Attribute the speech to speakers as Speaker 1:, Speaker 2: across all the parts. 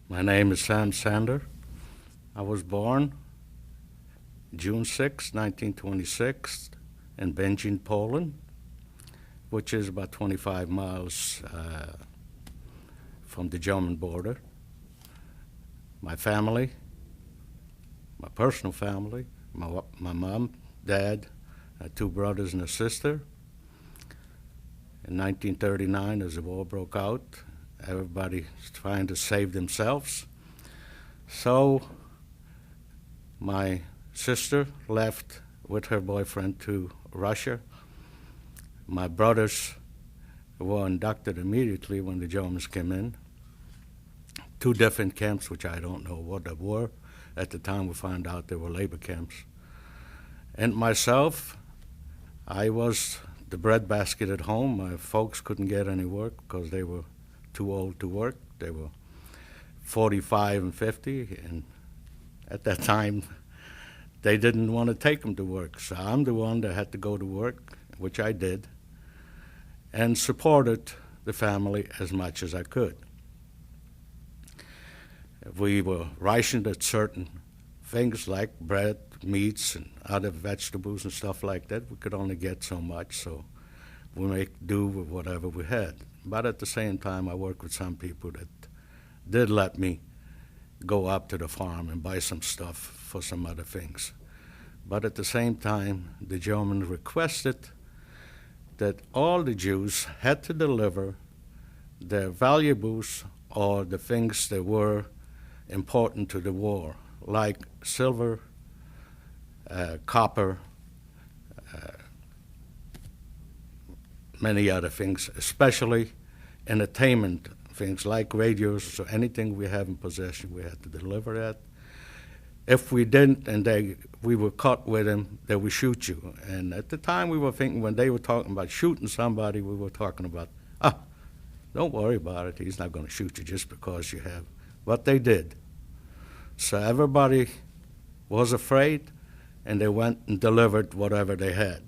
Speaker 1: My name is Sam Sander. I was born June 6, 1926, in Będzin, Poland, which is about 25 miles from the German border. My family, my personal family, my mom, dad, two brothers and a sister. In 1939, as the war broke out, everybody was trying to save themselves. So my sister left with her boyfriend to Russia. My brothers were inducted immediately when the Germans came in. Two different camps, which I don't know what they were. At the time, we found out they were labor camps. And myself, I was the breadbasket at home. My folks couldn't get any work because they were too old to work. They were 45 and 50, and at that time, they didn't want to take them to work. So I'm the one that had to go to work, which I did, and supported the family as much as I could. We were rationed at certain things like bread, meats, and other vegetables and stuff like that. We could only get so much, so we make do with whatever we had. But at the same time, I worked with some people that did let me go up to the farm and buy some stuff for some other things. But at the same time, the Germans requested that all the Jews had to deliver their valuables or the things that were important to the war, like silver, copper, many other things, especially entertainment things like radios or anything we have in possession, we had to deliver that. If we didn't and we were caught with them, they would shoot you. And at the time we were thinking, when they were talking about shooting somebody, we were talking about, don't worry about it, he's not going to shoot you just because you have. But they did. So everybody was afraid, and they went and delivered whatever they had.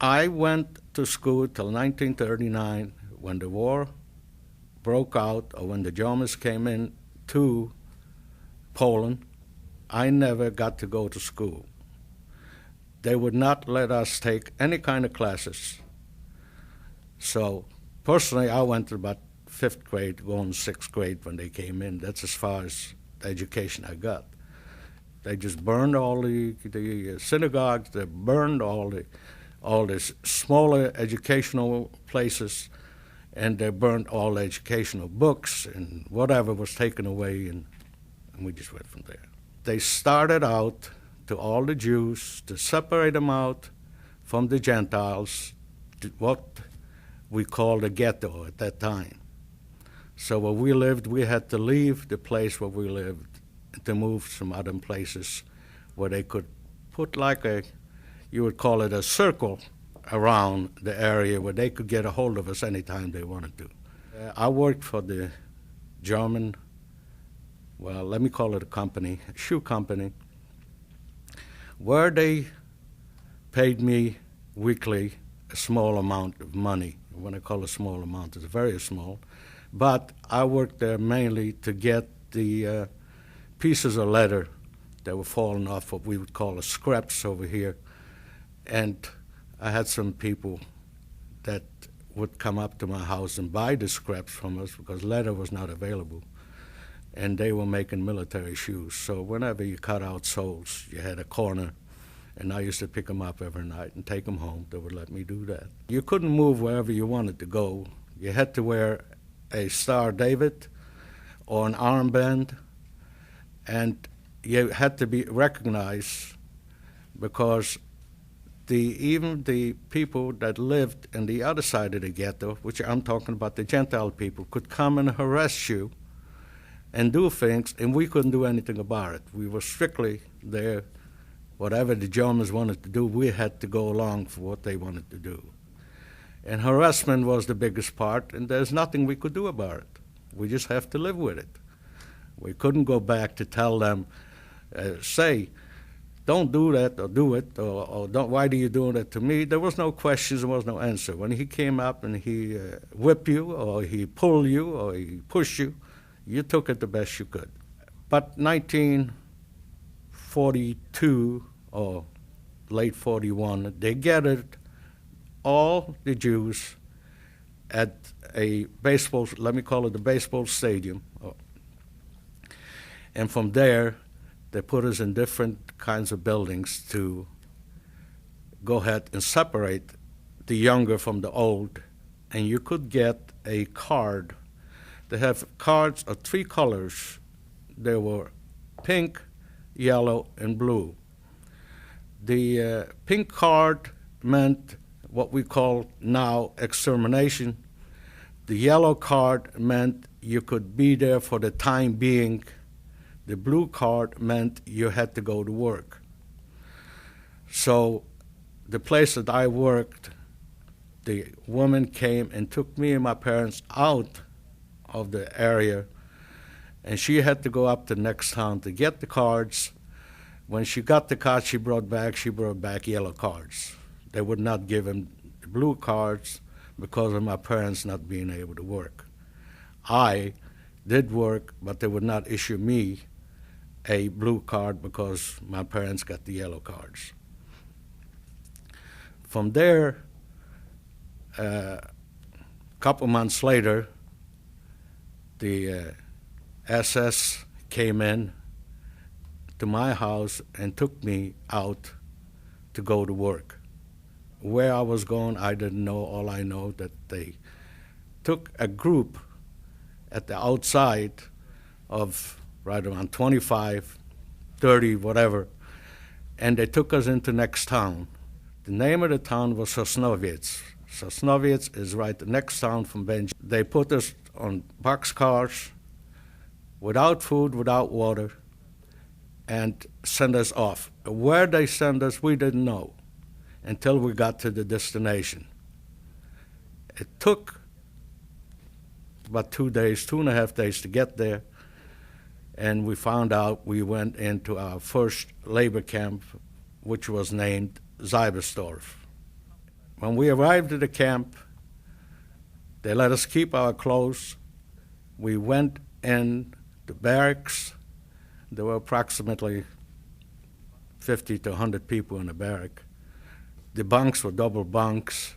Speaker 1: I went to school till 1939 when the war broke out, or when the Germans came in to Poland. I never got to go to school. They would not let us take any kind of classes. So personally, I went to about 5th grade, going 6th grade when they came in. That's as far as the education I got. They just burned all the synagogues. They burned all the smaller educational places, and they burned all the educational books and whatever was taken away, and we just went from there. They started out to all the Jews to separate them out from the Gentiles, to what we called a ghetto at that time. So where we lived, we had to leave the place where we lived to move some other places where they could put like you would call it a circle around the area where they could get a hold of us anytime they wanted to. I worked for the German, well, let me call it a company, a shoe company, where they paid me weekly a small amount of money. When I call it a small amount, it's very small. But I worked there mainly to get the pieces of leather that were falling off what we would call the scraps over here. And I had some people that would come up to my house and buy the scraps from us because leather was not available. And they were making military shoes. So whenever you cut out soles, you had a corner. And I used to pick them up every night and take them home. They would let me do that. You couldn't move wherever you wanted to go. You had to wear a Star David or an armband, and you had to be recognized because even the people that lived on the other side of the ghetto, which I'm talking about the Gentile people, could come and harass you and do things, and we couldn't do anything about it. We were strictly there. Whatever the Germans wanted to do, we had to go along for what they wanted to do. And harassment was the biggest part, and there's nothing we could do about it. We just have to live with it. We couldn't go back to tell them, say, don't do that or do it, or don't, why do you do that to me? There was no questions, there was no answer. When he came up and he whipped you, or he pulled you, or he pushed you, You took it the best you could. But 1942 or late 41, they gathered all the Jews at a baseball, let me call it the baseball stadium. And from there, they put us in different kinds of buildings to go ahead and separate the younger from the old. And you could get a card. They have cards of three colors. They were pink, yellow, and blue. The pink card meant what we call now extermination. The yellow card meant you could be there for the time being. The blue card meant you had to go to work. So the place that I worked, the woman came and took me and my parents out of the area, and she had to go up to the next town to get the cards. When she got the cards she brought back yellow cards. They would not give him the blue cards because of my parents not being able to work. I did work, but they would not issue me a blue card because my parents got the yellow cards. From there, a couple months later, the SS came in to my house and took me out to go to work. Where I was going, I didn't know. All I know that they took a group at the outside of right around 25, 30, whatever, and they took us into next town. The name of the town was Sosnowiec. Sosnowiec is right the next town from Benj. They put us on boxcars without food, without water, and sent us off. Where they sent us, we didn't know until we got to the destination. It took about 2 days, 2.5 days to get there, and we found out we went into our first labor camp, which was named Seibersdorf. When we arrived at the camp, they let us keep our clothes. We went in the barracks. There were approximately 50 to 100 people in the barrack. The bunks were double bunks.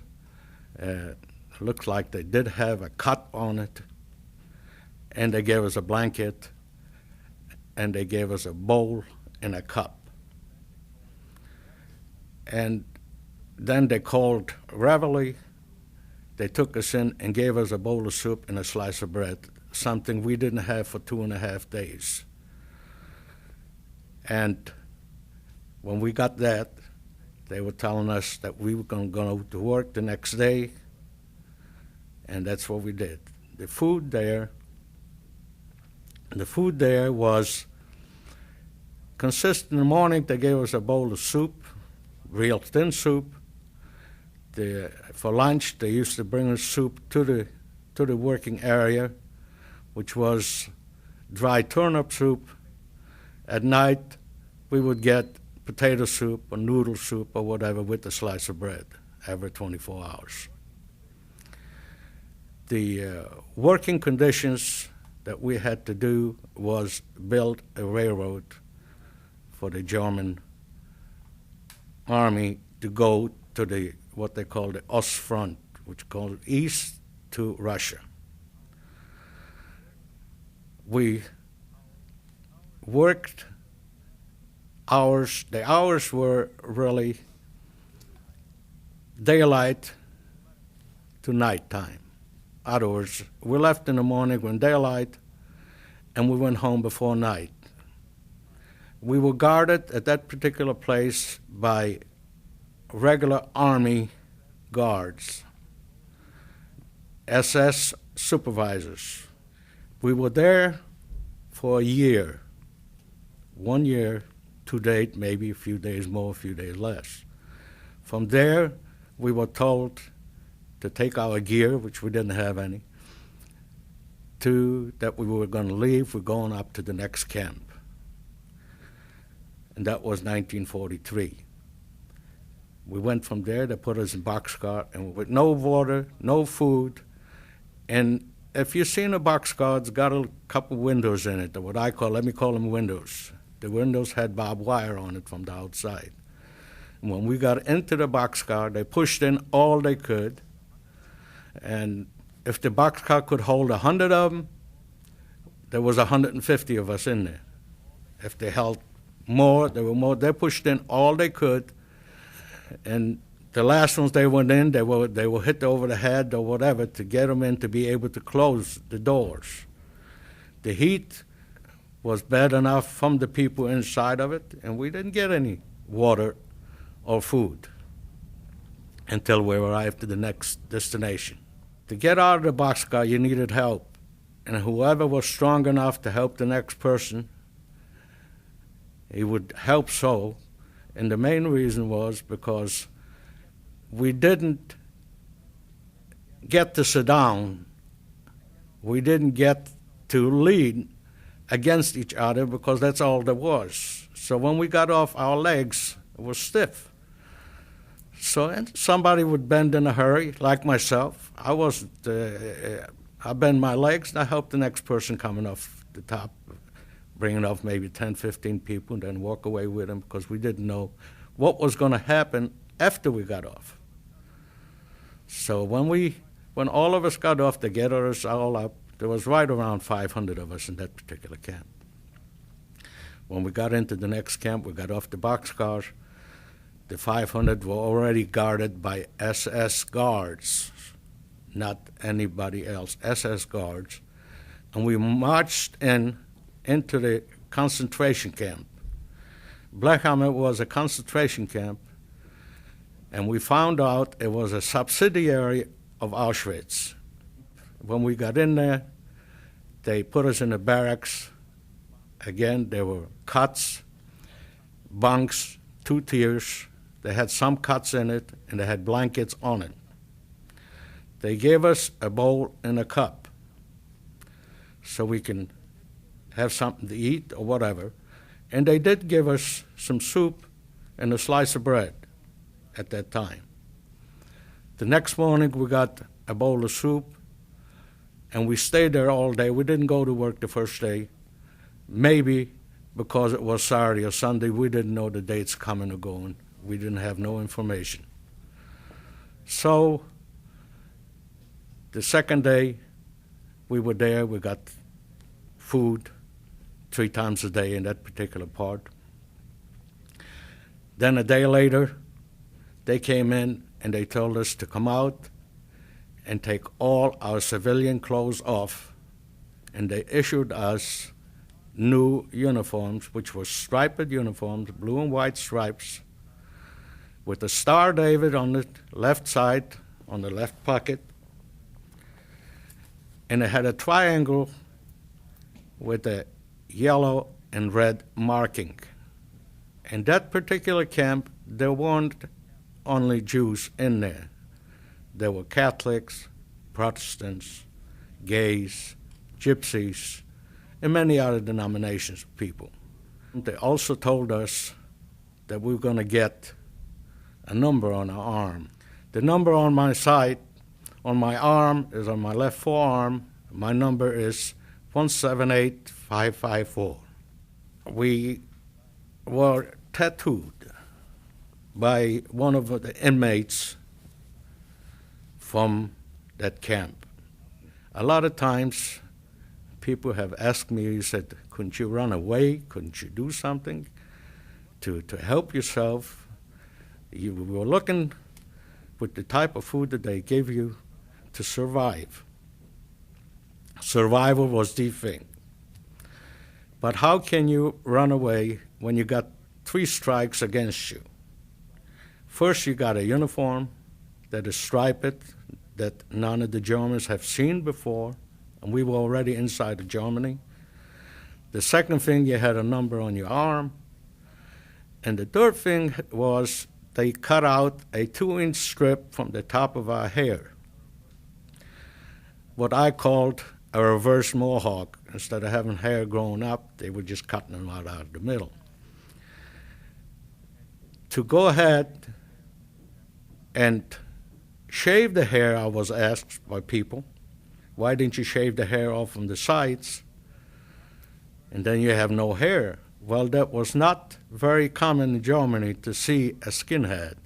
Speaker 1: Looked like they did have a cot on it. And they gave us a blanket, and they gave us a bowl and a cup. And then they called reveille. They took us in and gave us a bowl of soup and a slice of bread, something we didn't have for 2.5 days. And when we got that, they were telling us that we were going to go to work the next day, and that's what we did. The food there was consistent. In the morning, they gave us a bowl of soup, real thin soup. For lunch, they used to bring us soup to the working area, which was dry turnip soup. At night, we would get potato soup or noodle soup or whatever with a slice of bread every 24 hours. The working conditions that we had to do was build a railroad for the German army to go to what they call the Ostfront, which called east to Russia. We worked hours. The hours were really daylight to nighttime. In other words, we left in the morning when daylight, and we went home before night. We were guarded at that particular place by regular army guards, SS supervisors. We were there for a year, 1 year to date, maybe a few days more, a few days less. From there, we were told to take our gear, which we didn't have any, that we were going to leave. We're going up to the next camp. And that was 1943. We went from there. They put us in boxcar, and with no water, no food, and if you've seen a boxcar, it's got a couple windows in it, or what I call, let me call them windows. The windows had barbed wire on it from the outside. And when we got into the boxcar, they pushed in all they could. And if the boxcar could hold 100 of them, there was 150 of us in there. If they held more, there were more. They pushed in all they could. And the last ones they went in, they were hit over the head or whatever to get them in to be able to close the doors. The heat was bad enough from the people inside of it, and we didn't get any water or food until we arrived at the next destination. To get out of the boxcar, you needed help, and whoever was strong enough to help the next person, he would help so. And the main reason was because we didn't get to sit down. We didn't get to lean against each other because that's all there was. So when we got off, our legs were stiff. So and somebody would bend in a hurry, like myself. I bend my legs and I help the next person coming off the top, bringing off maybe 10, 15 people, and then walk away with them because we didn't know what was going to happen after we got off. So when all of us got off to gather us all up, there was right around 500 of us in that particular camp. When we got into the next camp, we got off the boxcars. The 500 were already guarded by SS guards, not anybody else, SS guards. And we marched into the concentration camp. Blechhammer was a concentration camp, and we found out it was a subsidiary of Auschwitz. When we got in there, they put us in the barracks. Again, there were cots, bunks, 2 tiers. They had some cots in it, and they had blankets on it. They gave us a bowl and a cup so we can have something to eat or whatever. And they did give us some soup and a slice of bread at that time. The next morning, we got a bowl of soup, and we stayed there all day. We didn't go to work the first day, maybe because it was Saturday or Sunday. We didn't know the dates coming or going. We didn't have no information. So the second day, we were there. We got food 3 times a day in that particular part. Then a day later, they came in and they told us to come out and take all our civilian clothes off, and they issued us new uniforms, which were striped uniforms, blue and white stripes, with a Star David on the left side, on the left pocket, and it had a triangle with a yellow and red marking. In that particular camp, there weren't only Jews in there. There were Catholics, Protestants, gays, gypsies, and many other denominations of people. They also told us that we were going to get a number on our arm. The number on my side, on my arm, is on my left forearm. My number is 178554. We were tattooed by one of the inmates from that camp. A lot of times, people have asked me, you said, couldn't you run away? Couldn't you do something to help yourself? You were looking with the type of food that they gave you to survive. Survival was the thing. But how can you run away when you got 3 strikes against you? First, you got a uniform that is striped, that none of the Germans have seen before, and we were already inside of Germany. The second thing, you had a number on your arm. And the third thing was they cut out a 2-inch strip from the top of our hair, what I called a reverse mohawk. Instead of having hair growing up, they were just cutting them out of the middle. To go ahead and shave the hair, I was asked by people, Why didn't you shave the hair off from the sides? And then you have no hair. Well, that was not very common in Germany to see a skinhead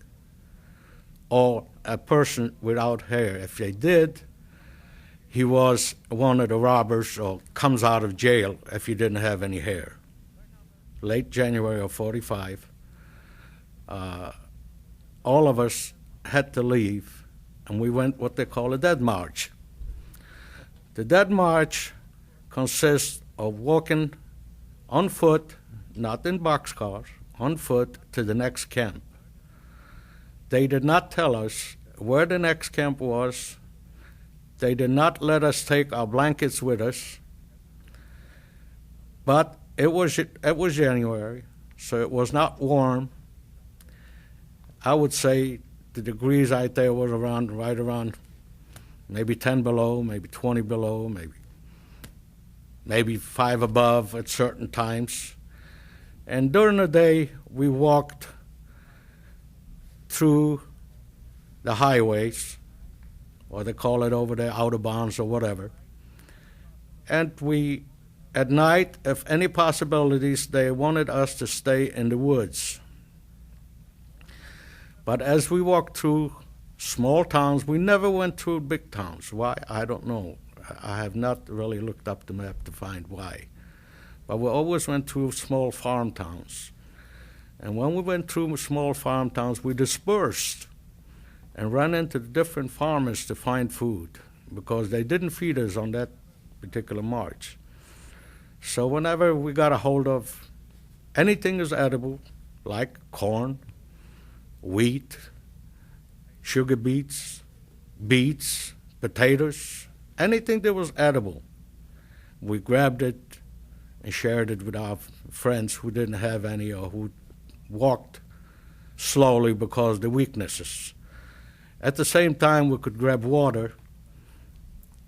Speaker 1: or a person without hair. If they did, he was one of the robbers or comes out of jail if he didn't have any hair. Late January of 45, all of us had to leave, and we went what they call a dead march. The dead march consists of walking on foot, not in boxcars, on foot to the next camp. They did not tell us where the next camp was. They did not let us take our blankets with us. But it was January, so it was not warm. I would say the degrees out there was right around maybe 10 below, maybe 20 below, maybe 5 above at certain times. And during the day, we walked through the highways, or they call it over there autobahns or whatever. And at night, if any possibilities, they wanted us to stay in the woods. But as we walked through small towns, we never went through big towns. Why? I don't know. I have not really looked up the map to find why. But we always went through small farm towns. And when we went through small farm towns, we dispersed and ran into the different farmers to find food because they didn't feed us on that particular march. So whenever we got a hold of anything is edible, like corn, wheat, sugar beets, potatoes, anything that was edible, we grabbed it and shared it with our friends who didn't have any or who walked slowly because of the weaknesses. At the same time, we could grab water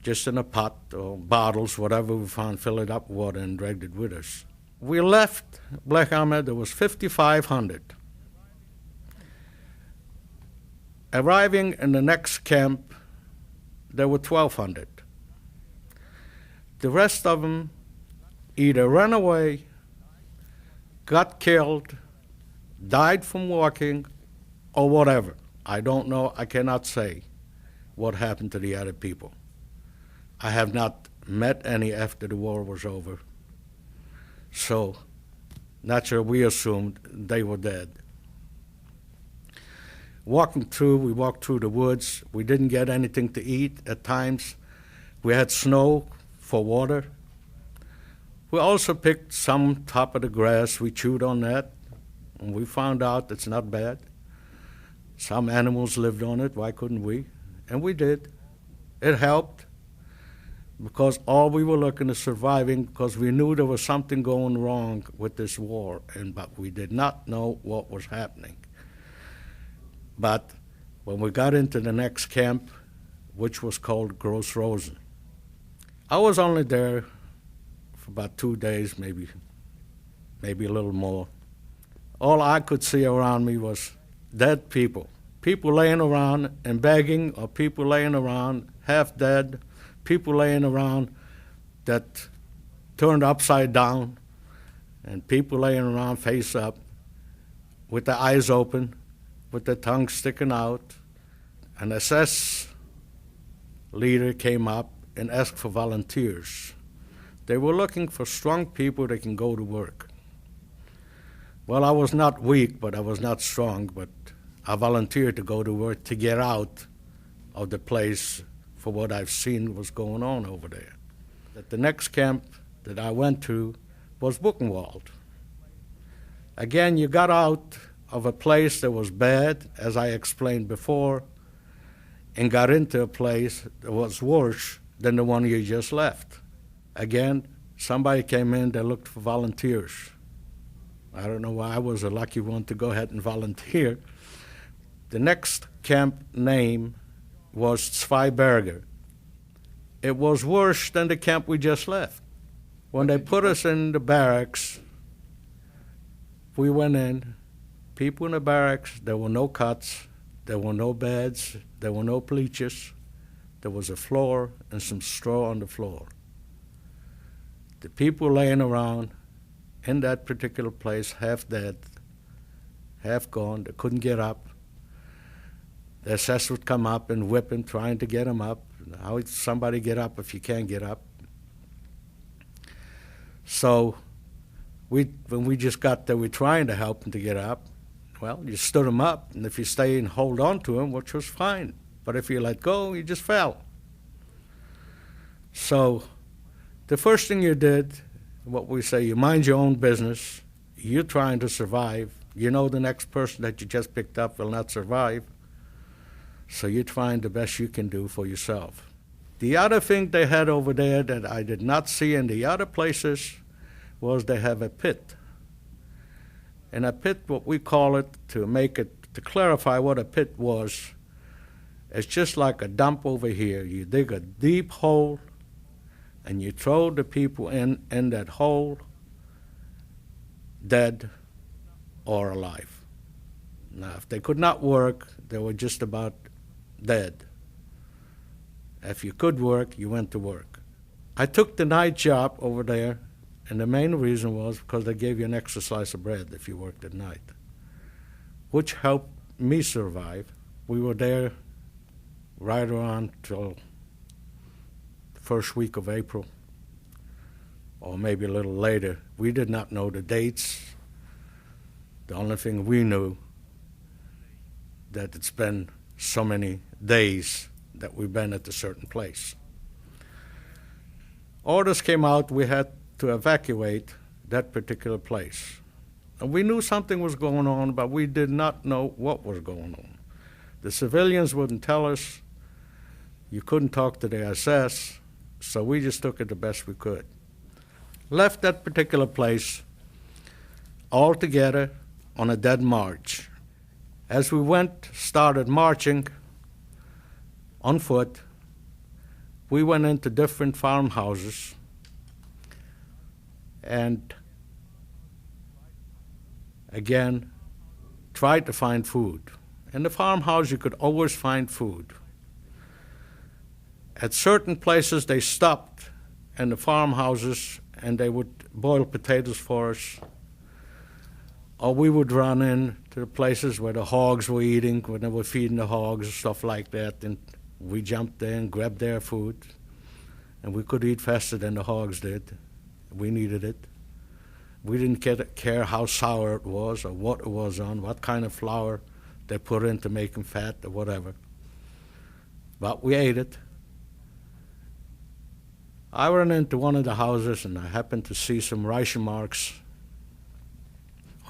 Speaker 1: just in a pot or bottles, whatever we found, fill it up with water and dragged it with us. We left Black Ahmed, there was 5,500. Arriving in the next camp, there were 1,200. The rest of them either ran away, got killed, died from walking, or whatever. I don't know, I cannot say what happened to the other people. I have not met any after the war was over. So, naturally, we assumed they were dead. We walked through the woods. We didn't get anything to eat at times. We had snow for water. We also picked some top of the grass. We chewed on that, and we found out it's not bad. Some animals lived on it. Why couldn't we? And we did. It helped because all we were looking is surviving because we knew there was something going wrong with this war, but we did not know what was happening. But when we got into the next camp, which was called Gross Rosen, I was only there for about 2 days, maybe a little more. All I could see around me was dead people. People laying around and begging, or people laying around half dead, people laying around that turned upside down, and people laying around face up with their eyes open, with their tongue sticking out. An SS leader came up and asked for volunteers. They were looking for strong people that can go to work. Well, I was not weak, but I was not strong, but I volunteered to go to work to get out of the place for what I've seen was going on over there. That the next camp that I went to was Buchenwald. Again, you got out of a place that was bad, as I explained before, and got into a place that was worse than the one you just left. Again, somebody came in that looked for volunteers. I don't know why I was a lucky one to go ahead and volunteer. The next camp name was Zweiberger. It was worse than the camp we just left. When they put us in the barracks, we went in, people in the barracks, there were no cots, there were no beds, there were no bleachers, there was a floor and some straw on the floor. The people laying around in that particular place, half dead, half gone, they couldn't get up. The assessor would come up and whip him, trying to get him up. How would somebody get up if you can't get up? So when we just got there, we trying to help him to get up. Well, you stood him up, and if you stay and hold on to him, which was fine. But if you let go, he just fell. So the first thing you did, what we say, you mind your own business. You're trying to survive. You know the next person that you just picked up will not survive. So you're trying the best you can do for yourself. The other thing they had over there that I did not see in the other places was they have a pit. And a pit, what we call it, to clarify what a pit was, it's just like a dump over here. You dig a deep hole and you throw the people in that hole, dead or alive. Now, if they could not work, they were just about dead. If you could work, you went to work. I took the night job over there, and the main reason was because they gave you an extra slice of bread if you worked at night, which helped me survive. We were there right around till the first week of April, or maybe a little later. We did not know the dates. The only thing we knew that it's been so many days that we've been at a certain place. Orders came out, we had to evacuate that particular place. And we knew something was going on, but we did not know what was going on. The civilians wouldn't tell us. You couldn't talk to the SS, so we just took it the best we could. Left that particular place all together on a dead march. As we started marching on foot, we went into different farmhouses and again tried to find food. In the farmhouse, you could always find food. At certain places, they stopped in the farmhouses and they would boil potatoes for us. Or we would run in to the places where the hogs were eating, when they were feeding the hogs and stuff like that, and we jumped there and grabbed their food. And we could eat faster than the hogs did. We needed it. We didn't care how sour it was or what it was on, what kind of flour they put in to make them fat or whatever. But we ate it. I ran into one of the houses and I happened to see some ration marks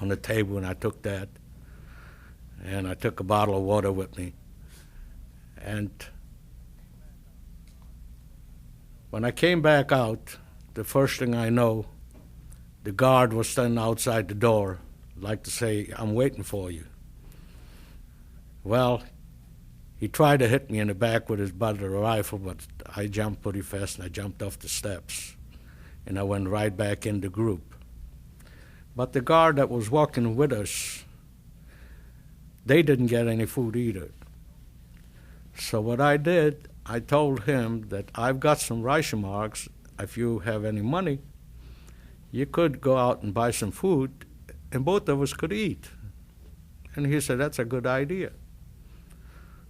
Speaker 1: on the table, and I took that. And I took a bottle of water with me. And when I came back out, the first thing I know, the guard was standing outside the door, like to say, "I'm waiting for you." Well, he tried to hit me in the back with his butt of the rifle, but I jumped pretty fast, and I jumped off the steps. And I went right back in the group. But the guard that was walking with us, they didn't get any food either. So what I did, I told him that I've got some ration marks. If you have any money, you could go out and buy some food, and both of us could eat. And he said, "That's a good idea."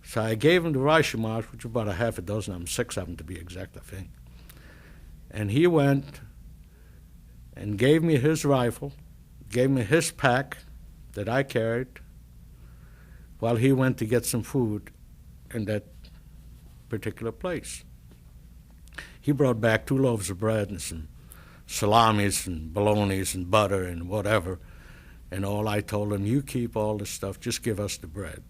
Speaker 1: So I gave him the ration marks, which was about a half a dozen of them, 6 of them to be exact, I think. And he went and gave me his rifle, gave me his pack that I carried, while he went to get some food in that particular place. He brought back 2 loaves of bread and some salamis and bolognas and butter and whatever, and all I told him, "You keep all this stuff, just give us the bread."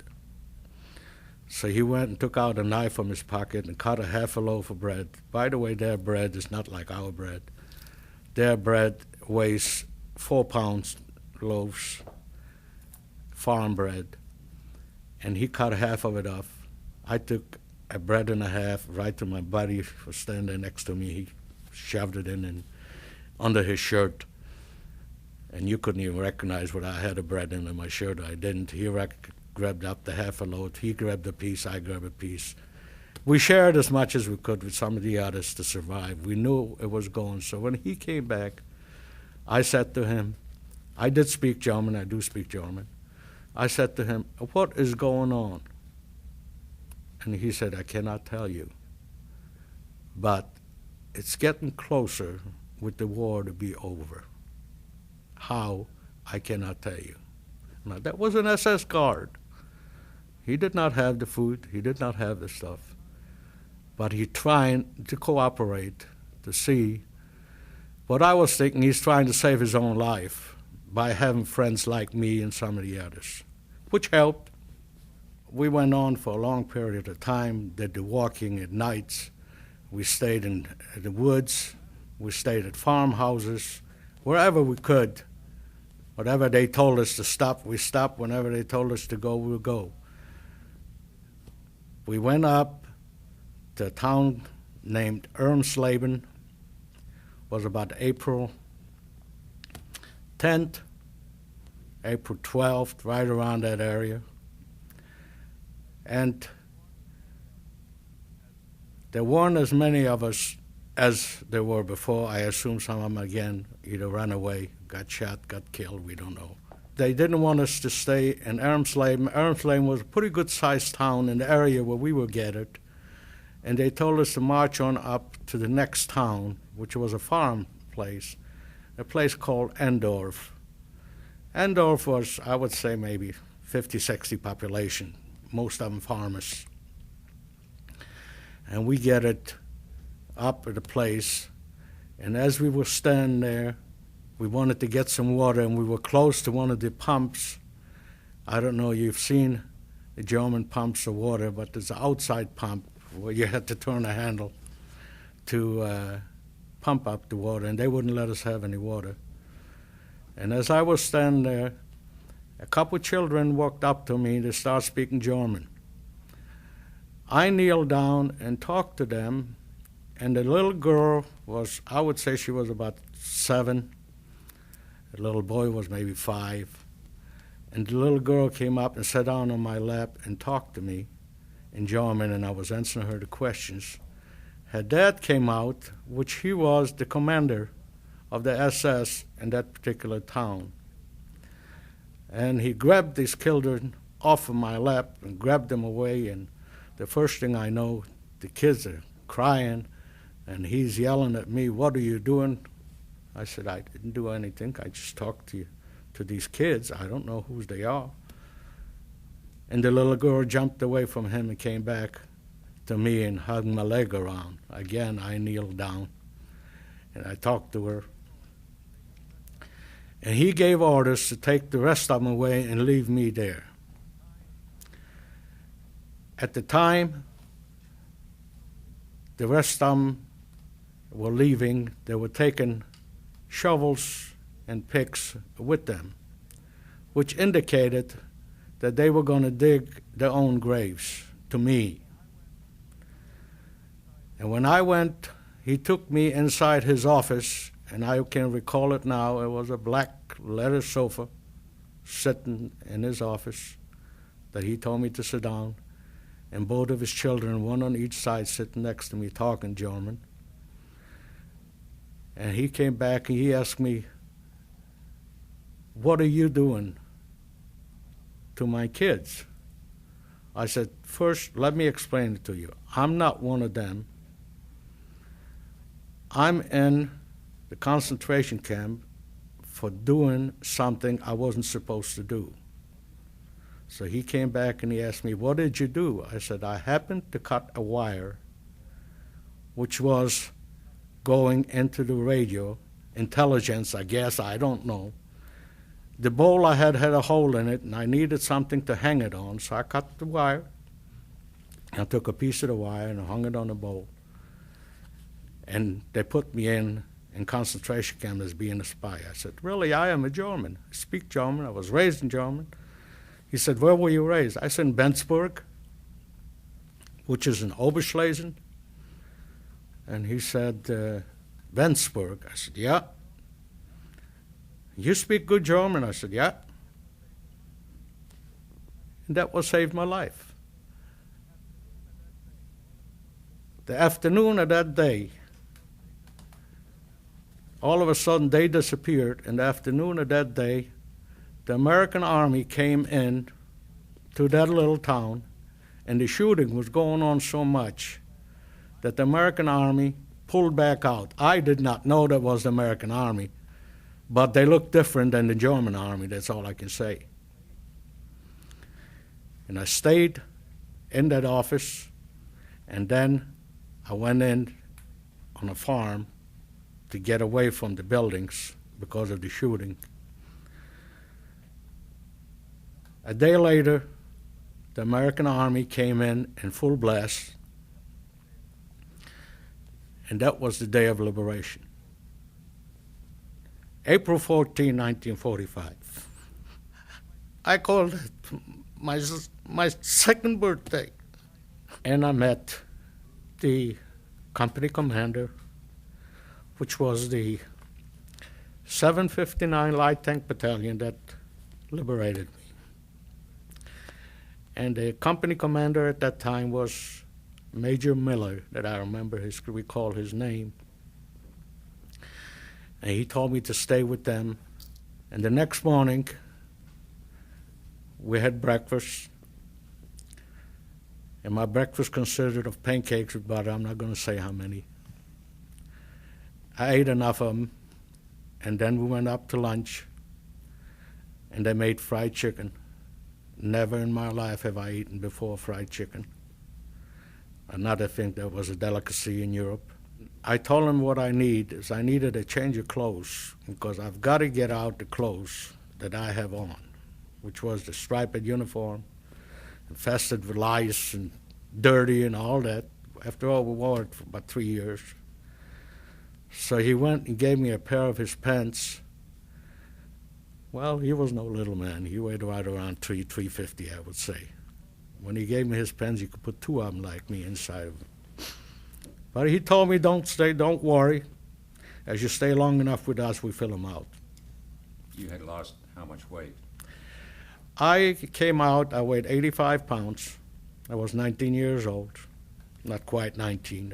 Speaker 1: So he went and took out a knife from his pocket and cut a half a loaf of bread. By the way, their bread is not like our bread. Their bread weighs 4-pound loaves, farm bread, and he cut half of it off. I took a bread and a half right to my buddy who was standing there next to me. He shoved it in and under his shirt, and you couldn't even recognize whether I had a bread in my shirt or I didn't. He grabbed up the half a loaf. He grabbed a piece, I grabbed a piece, we shared as much as we could with some of the others to survive. We knew it was going. So when he came back, I said to him, I did speak German, I do speak German. I said to him, what is going on? And he said, I cannot tell you. But it's getting closer with the war to be over. How, I cannot tell you. Now, that was an SS guard. He did not have the food, he did not have the stuff. But he trying to cooperate to see. What I was thinking, he's trying to save his own life by having friends like me and some of the others, which helped. We went on for a long period of time, did the walking at nights. We stayed in the woods, we stayed at farmhouses, wherever we could. Whatever they told us to stop, we stopped. Whenever they told us to go, we would go. We went up to a town named Ermsleben. Was about April 10th, April 12th, right around that area. And there weren't as many of us as there were before. I assume some of them, again, either ran away, got shot, got killed, we don't know. They didn't want us to stay in Ermsleben. Ermsleben was a pretty good-sized town in the area where we were gathered. And they told us to march on up to the next town, which was a farm place, a place called Endorf. Endorf was, I would say, maybe 50, 60 population, most of them farmers. And we gathered up at a place, and as we were standing there, we wanted to get some water, and we were close to one of the pumps. I don't know, you've seen the German pumps of water, but there's an outside pump where you had to turn a handle to pump up the water, and they wouldn't let us have any water. And as I was standing there, a couple of children walked up to me to start speaking German. I kneeled down and talked to them, and the little girl was, I would say she was about 7. The little boy was maybe 5. And the little girl came up and sat down on my lap and talked to me in German, and I was answering her the questions. Her dad came out, which he was the commander of the SS in that particular town. And he grabbed these children off of my lap and grabbed them away, and the first thing I know, the kids are crying, and he's yelling at me, "What are you doing?" I said, "I didn't do anything. I just talked to these kids. I don't know who they are." And the little girl jumped away from him and came back to me and hugged my leg around. Again, I kneeled down, and I talked to her. And he gave orders to take the rest of them away and leave me there. At the time, the rest of them were leaving. They were taking shovels and picks with them, which indicated that they were going to dig their own graves to me. And when I went, he took me inside his office, and I can recall it now. It was a black leather sofa sitting in his office that he told me to sit down, and both of his children, one on each side, sitting next to me talking German. And he came back and he asked me, "What are you doing to my kids?" I said, "First, let me explain it to you. I'm not one of them. I'm in the concentration camp for doing something I wasn't supposed to do." So he came back and he asked me, "What did you do?" I said, "I happened to cut a wire, which was going into the radio, intelligence, I guess, I don't know. The bowl I had a hole in it, and I needed something to hang it on, so I cut the wire. I took a piece of the wire and hung it on the bowl. And they put me in concentration camp as being a spy." I said, "Really, I am a German. I speak German. I was raised in German." He said, "Where were you raised?" I said, "In Bensburg, which is in Oberschlesien." And he said, "Bensburg." I said, "Yeah." "You speak good German?" I said, "Yeah." And that what saved my life. The afternoon of that day, all of a sudden they disappeared. In the afternoon of that day, the American Army came in to that little town, and the shooting was going on so much that the American Army pulled back out. I did not know that was the American Army, but they looked different than the German Army, that's all I can say. And I stayed in that office, and then I went in on a farm to get away from the buildings because of the shooting. A day later, the American Army came in full blast, and that was the day of liberation. April 14, 1945. I called it my second birthday, and I met the company commander, which was the 759 Light Tank Battalion that liberated me. And the company commander at that time was Major Miller, that I recall his name. And he told me to stay with them. And the next morning, we had breakfast. And my breakfast consisted of pancakes with butter. I'm not going to say how many. I ate enough of them. And then we went up to lunch. And they made fried chicken. Never in my life have I eaten before fried chicken. Another thing that was a delicacy in Europe. I told him what I needed a change of clothes, because I've got to get out the clothes that I have on, which was the striped uniform, infested with lice and dirty and all that. After all, we wore it for about 3 years. So he went and gave me a pair of his pants. Well, he was no little man. He weighed right around 350, I would say. When he gave me his pens, you could put two of them like me inside of them. But he told me, don't worry. As you stay long enough with us, we fill them out.
Speaker 2: You had lost how much weight?
Speaker 1: I came out, I weighed 85 pounds. I was 19 years old, not quite 19.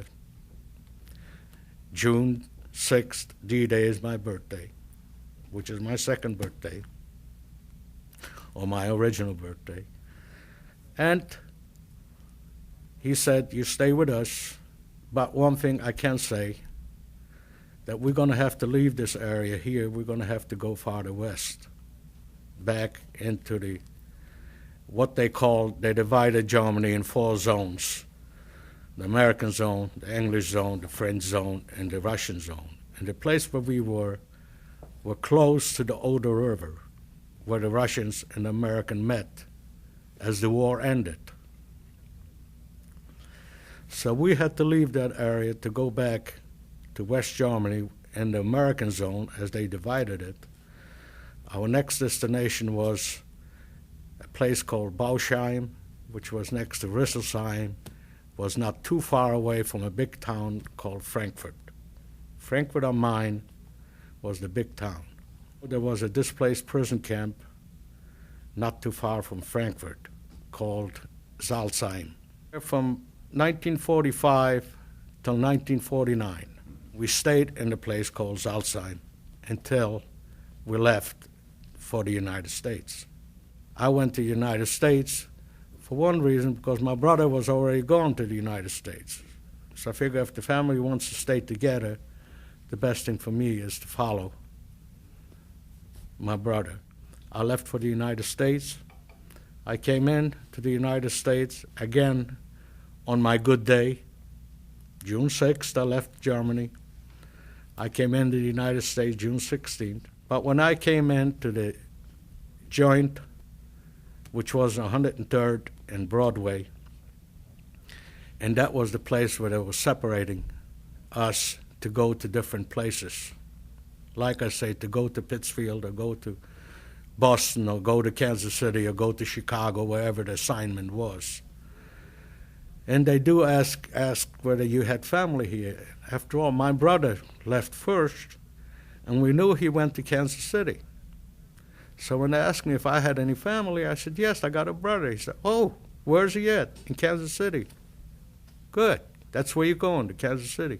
Speaker 1: June 6th, D-Day, is my birthday, which is my second birthday, or my original birthday. And he said, you stay with us, but one thing I can say, that we're going to have to leave this area here. We're going to have to go farther west, back into what they divided Germany in 4 zones: the American zone, the English zone, the French zone, and the Russian zone. And the place where we were close to the Oder River, where the Russians and the Americans met as the war ended. So we had to leave that area to go back to West Germany and the American zone as they divided it. Our next destination was a place called Bausheim, which was next to Rüsselsheim, was not too far away from a big town called Frankfurt. Frankfurt am Main was the big town. There was a displaced prison camp not too far from Frankfurt called Salzheim. From 1945 till 1949, we stayed in a place called Salzheim until we left for the United States. I went to the United States for one reason, because my brother was already gone to the United States. So I figure if the family wants to stay together, the best thing for me is to follow my brother. I left for the United States. I came in to the United States again on my good day. June 6th, I left Germany. I came into the United States June 16th. But when I came into the joint, which was 103rd and Broadway, and that was the place where they were separating us to go to different places. Like I say, to go to Pittsfield or go to Boston or go to Kansas City or go to Chicago, wherever the assignment was. And they do ask whether you had family here. After all, my brother left first, and we knew he went to Kansas City. So when they asked me if I had any family, I said, yes, I got a brother. He said, oh, where's he at? In Kansas City. Good, That's where you're going, to Kansas City.